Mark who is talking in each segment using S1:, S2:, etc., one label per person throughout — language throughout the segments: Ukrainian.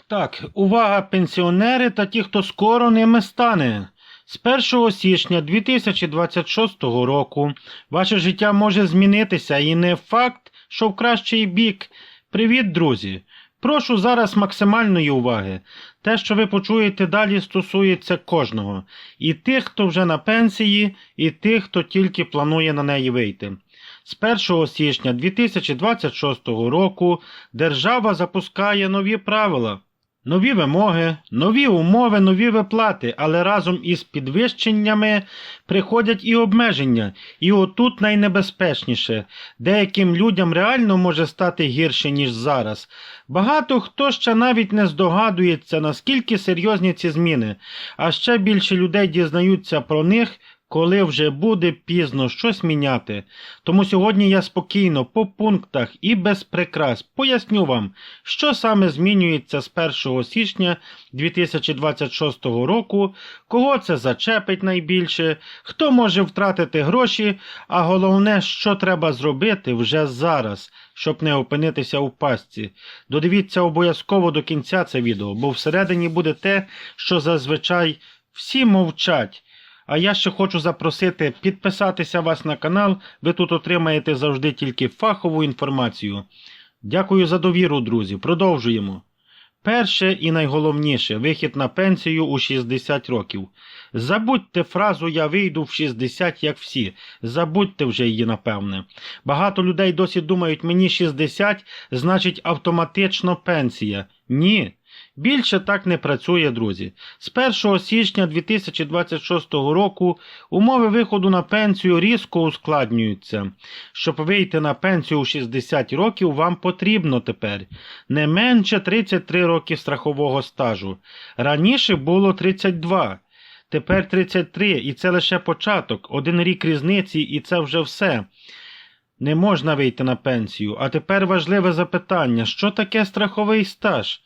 S1: Так, увага, пенсіонери та ті, хто скоро ними стане. З 1 січня 2026 року ваше життя може змінитися і не факт, що в кращий бік. Привіт, друзі! Прошу зараз максимальної уваги. Те, що ви почуєте далі, стосується кожного. І тих, хто вже на пенсії, і тих, хто тільки планує на неї вийти. З 1 січня 2026 року держава запускає нові правила. Нові вимоги, нові умови, нові виплати, але разом із підвищеннями приходять і обмеження. І отут найнебезпечніше. Деяким людям реально може стати гірше, ніж зараз. Багато хто ще навіть не здогадується, наскільки серйозні ці зміни. А ще більше людей дізнаються про них, коли вже буде пізно щось міняти. Тому сьогодні я спокійно, по пунктах і без прикрас поясню вам, що саме змінюється з 1 січня 2026 року, кого це зачепить найбільше, хто може втратити гроші, а головне, що треба зробити вже зараз, щоб не опинитися у пастці. Додивіться обов'язково до кінця це відео, бо всередині буде те, що зазвичай всі мовчать. А я ще хочу запросити підписатися вас на канал, ви тут отримаєте завжди тільки фахову інформацію. Дякую за довіру, друзі. Продовжуємо. Перше і найголовніше – вихід на пенсію у 60 років. Забудьте фразу «я вийду в 60, як всі». Забудьте вже її, напевне. Багато людей досі думають «мені 60, значить автоматично пенсія». Ні. Більше так не працює, друзі. З 1 січня 2026 року умови виходу на пенсію різко ускладнюються. Щоб вийти на пенсію у 60 років, вам потрібно тепер не менше 33 роки страхового стажу. Раніше було 32. Тепер 33, і це лише початок. 1 рік різниці, і це вже все. Не можна вийти на пенсію. А тепер важливе запитання. Що таке страховий стаж?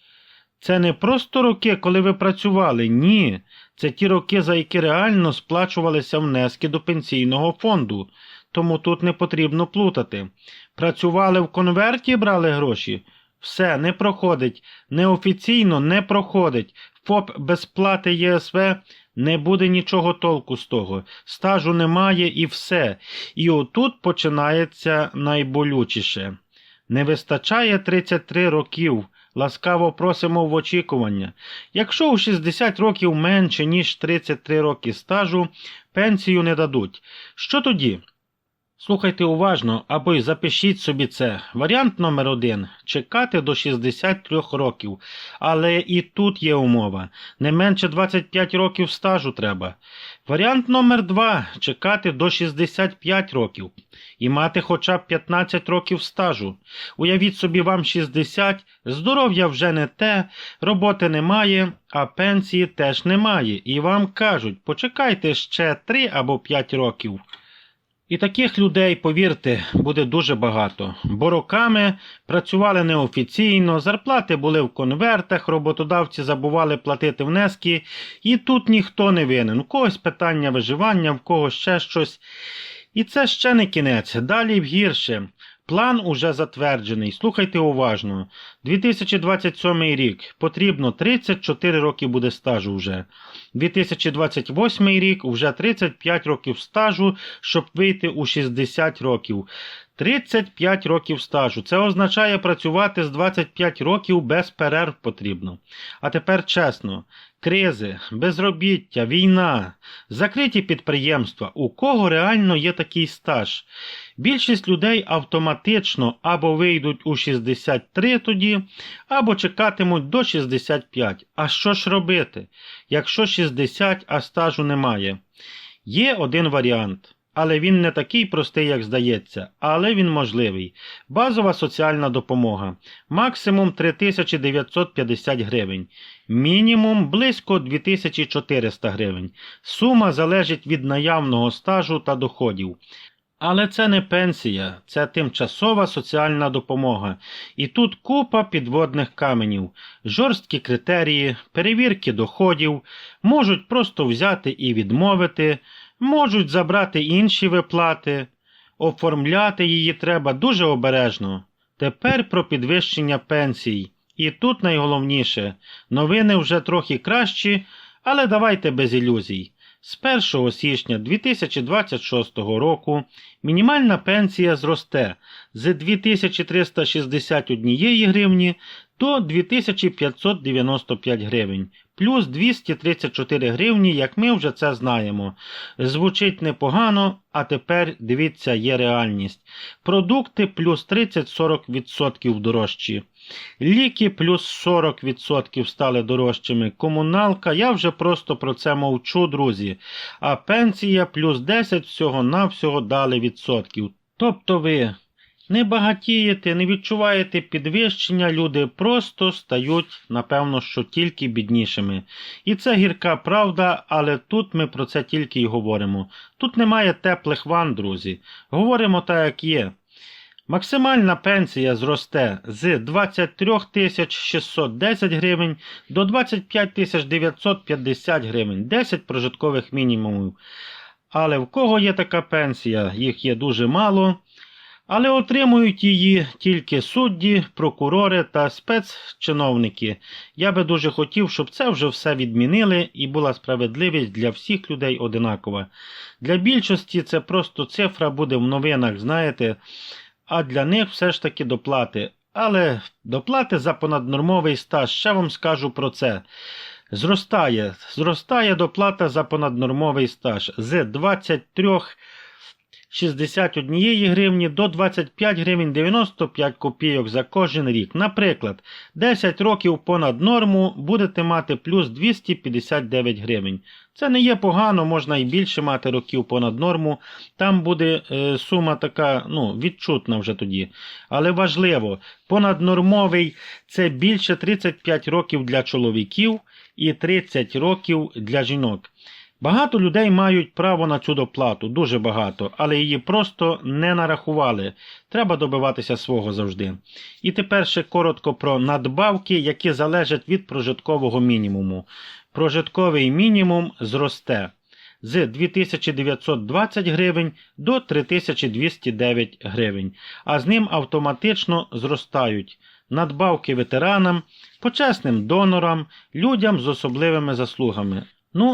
S1: Це не просто роки, коли ви працювали. Ні. Це ті роки, за які реально сплачувалися внески до пенсійного фонду. Тому тут не потрібно плутати. Працювали в конверті, брали гроші? Все, не проходить. Неофіційно не проходить. ФОП без плати ЄСВ не буде нічого толку з того. Стажу немає і все. І отут починається найболючіше. Не вистачає 33 років. Ласкаво просимо в очікування. Якщо у 60 років менше, ніж 33 роки стажу, пенсію не дадуть. Що тоді? Слухайте уважно, або й запишіть собі це. Варіант номер 1 – чекати до 63 років. Але і тут є умова. Не менше 25 років стажу треба. Варіант номер 2 – чекати до 65 років. І мати хоча б 15 років стажу. Уявіть собі, вам 60, здоров'я вже не те, роботи немає, а пенсії теж немає. І вам кажуть, почекайте ще 3 або 5 років. І таких людей, повірте, буде дуже багато. Бо роками працювали неофіційно, зарплати були в конвертах, роботодавці забували платити внески, і тут ніхто не винен. У когось питання виживання, в когось ще щось. І це ще не кінець, далі гірше. План уже затверджений, слухайте уважно. 2027 рік, потрібно 34 роки буде стажу вже. 2028 рік, вже 35 років стажу, щоб вийти у 60 років. 35 років стажу, це означає працювати з 25 років без перерв потрібно. А тепер чесно, кризи, безробіття, війна, закриті підприємства, у кого реально є такий стаж? Більшість людей автоматично або вийдуть у 63 тоді, або чекатимуть до 65. А що ж робити, якщо 60, а стажу немає? Є один варіант. Але він не такий простий, як здається, але він можливий. Базова соціальна допомога. Максимум 3950 гривень. Мінімум близько 2400 гривень. Сума залежить від наявного стажу та доходів. Але це не пенсія, це тимчасова соціальна допомога. І тут купа підводних каменів, жорсткі критерії, перевірки доходів, можуть просто взяти і відмовити, можуть забрати інші виплати. Оформляти її треба дуже обережно. Тепер про підвищення пенсій. І тут найголовніше, новини вже трохи кращі, але давайте без ілюзій. З 1 січня 2026 року мінімальна пенсія зросте з 2361 гривні до 2595 гривень, плюс 234 гривні, як ми вже це знаємо. Звучить непогано, а тепер, дивіться, є реальність. Продукти плюс 30-40% дорожчі. Ліки плюс 40% стали дорожчими. Комуналка, я вже просто про це мовчу, друзі. А пенсія плюс 10 всього-навсього дали відсотків. Тобто ви не багатієте, не відчуваєте підвищення, люди просто стають, напевно, що тільки біднішими. І це гірка правда, але тут ми про це тільки й говоримо. Тут немає теплих ванн, друзі. Говоримо так, як є. Максимальна пенсія зросте з 23 610 гривень до 25 950 гривень, 10 прожиткових мінімумів. Але в кого є така пенсія? Їх є дуже мало. Але отримують її тільки судді, прокурори та спецчиновники. Я би дуже хотів, щоб це вже все відмінили і була справедливість для всіх людей одинакова. Для більшості це просто цифра буде в новинах, знаєте, а для них все ж таки доплати. Але доплати за понаднормовий стаж, ще вам скажу про це. Зростає доплата за понаднормовий стаж з 23,61 гривні до 25 гривень 95 копійок за кожен рік. Наприклад, 10 років понад норму будете мати плюс 259 гривень. Це не є погано, можна і більше мати років понад норму. Там буде сума така, відчутна вже тоді. Але важливо, понаднормовий – це більше 35 років для чоловіків і 30 років для жінок. Багато людей мають право на цю доплату, дуже багато, але її просто не нарахували. Треба добиватися свого завжди. І тепер ще коротко про надбавки, які залежать від прожиткового мінімуму. Прожитковий мінімум зросте з 2920 гривень до 3209 гривень, а з ним автоматично зростають надбавки ветеранам, почесним донорам, людям з особливими заслугами.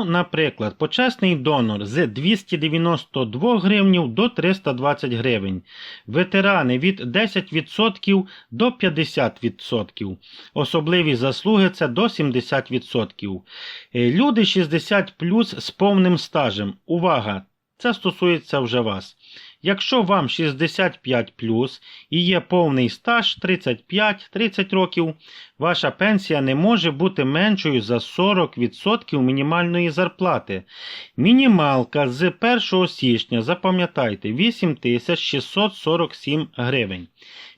S1: Наприклад, почесний донор з 292 гривнів до 320 гривень, ветерани від 10% до 50%, особливі заслуги – це до 70%. Люди 60+ з повним стажем. Увага! Це стосується вже вас. Якщо вам 65+ і є повний стаж 35-30 років, ваша пенсія не може бути меншою за 40% мінімальної зарплати. Мінімалка з 1 січня, запам'ятайте, 8647 гривень.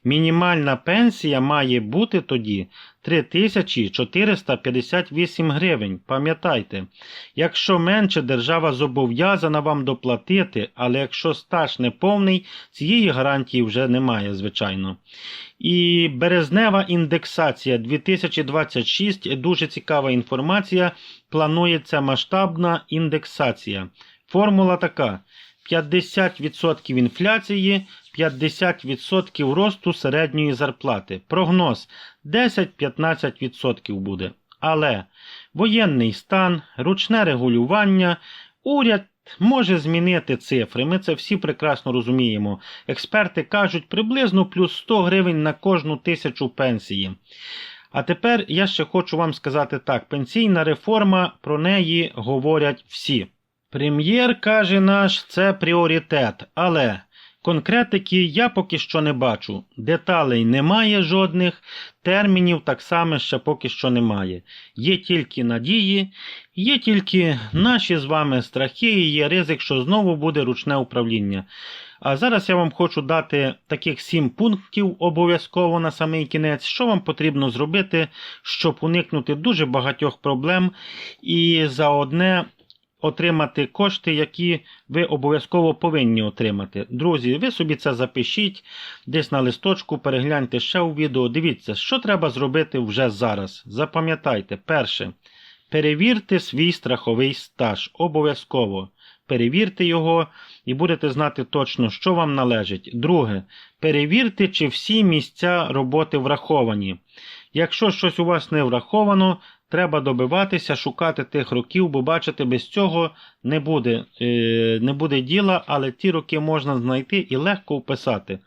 S1: Мінімальна пенсія має бути тоді 3458 гривень, пам'ятайте. Якщо менше, держава зобов'язана вам доплатити, але якщо стаж неповний, цієї гарантії вже немає, звичайно. І березнева індексація 2026, дуже цікава інформація, планується масштабна індексація. Формула така: 50% інфляції, 50% росту середньої зарплати. Прогноз 10-15% буде. Але воєнний стан, ручне регулювання, уряд може змінити цифри. Ми це всі прекрасно розуміємо. Експерти кажуть приблизно плюс 100 гривень на кожну 1000 пенсії. А тепер я ще хочу вам сказати так. Пенсійна реформа, про неї говорять всі. Прем'єр каже наш, це пріоритет, але конкретики я поки що не бачу. Деталей немає жодних, термінів так само ще поки що немає. Є тільки надії, є тільки наші з вами страхи і є ризик, що знову буде ручне управління. А зараз я вам хочу дати таких 7 пунктів обов'язково на самий кінець, що вам потрібно зробити, щоб уникнути дуже багатьох проблем і заодне отримати кошти, які ви обов'язково повинні отримати. Друзі, ви собі це запишіть, десь на листочку, перегляньте ще у відео. Дивіться, що треба зробити вже зараз. Запам'ятайте, перше, перевірте свій страховий стаж. Обов'язково. Перевірте його і будете знати точно, що вам належить. Друге, перевірте, чи всі місця роботи враховані. Якщо щось у вас не враховано, треба добиватися, шукати тих років, бо бачите, без цього не буде діла, але ті роки можна знайти і легко вписати.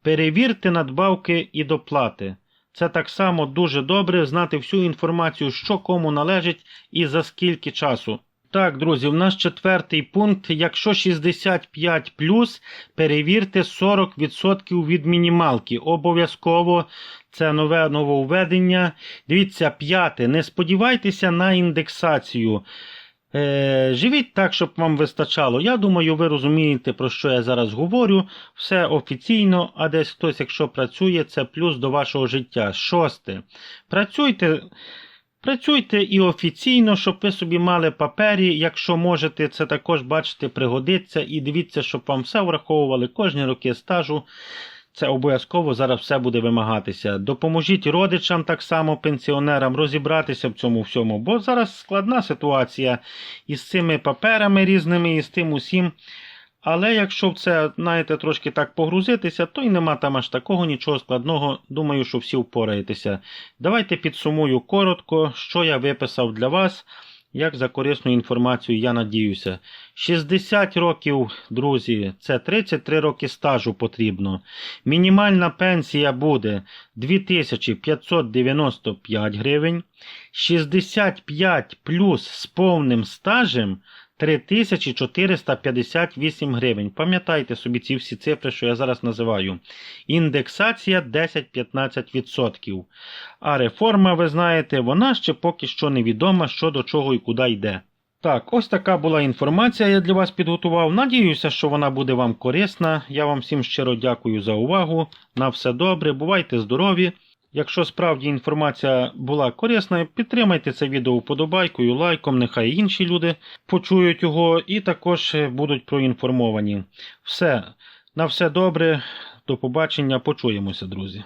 S1: Перевірте надбавки і доплати. Це так само дуже добре знати всю інформацію, що кому належить і за скільки часу. Так, друзі, у нас 4-й пункт. Якщо 65+, перевірте 40% від мінімалки. Обов'язково це нове нововведення. Дивіться, 5. Не сподівайтеся на індексацію. Живіть так, щоб вам вистачало. Я думаю, ви розумієте, про що я зараз говорю. Все офіційно, а десь хтось, якщо працює, це плюс до вашого життя. 6. Працюйте і офіційно, щоб ви собі мали папері. Якщо можете, це також, бачите, пригодиться. І дивіться, щоб вам все враховували, кожні роки стажу. Це обов'язково зараз все буде вимагатися. Допоможіть родичам, так само пенсіонерам, розібратися в цьому всьому. Бо зараз складна ситуація із цими паперами різними, і з тим усім. Але якщо в це, знаєте, трошки так погрузитися, то й нема там аж такого нічого складного. Думаю, що всі впораєтеся. Давайте підсумую коротко, що я виписав для вас. Як за корисну інформацію, я надіюся. 60 років, друзі, це 33 роки стажу потрібно. Мінімальна пенсія буде 2595 гривень. 65 плюс з повним стажем 3458 гривень. Пам'ятайте собі ці всі цифри, що я зараз називаю. Індексація 10-15%. А реформа, ви знаєте, вона ще поки що невідома, що до чого і куди йде. Так, ось така була інформація, я для вас підготував. Надіюся, що вона буде вам корисна. Я вам всім щиро дякую за увагу. На все добре, бувайте здорові. Якщо справді інформація була корисна, підтримайте це відео вподобайкою, лайком, нехай інші люди почують його і також будуть проінформовані. Все, на все добре, до побачення, почуємося, друзі.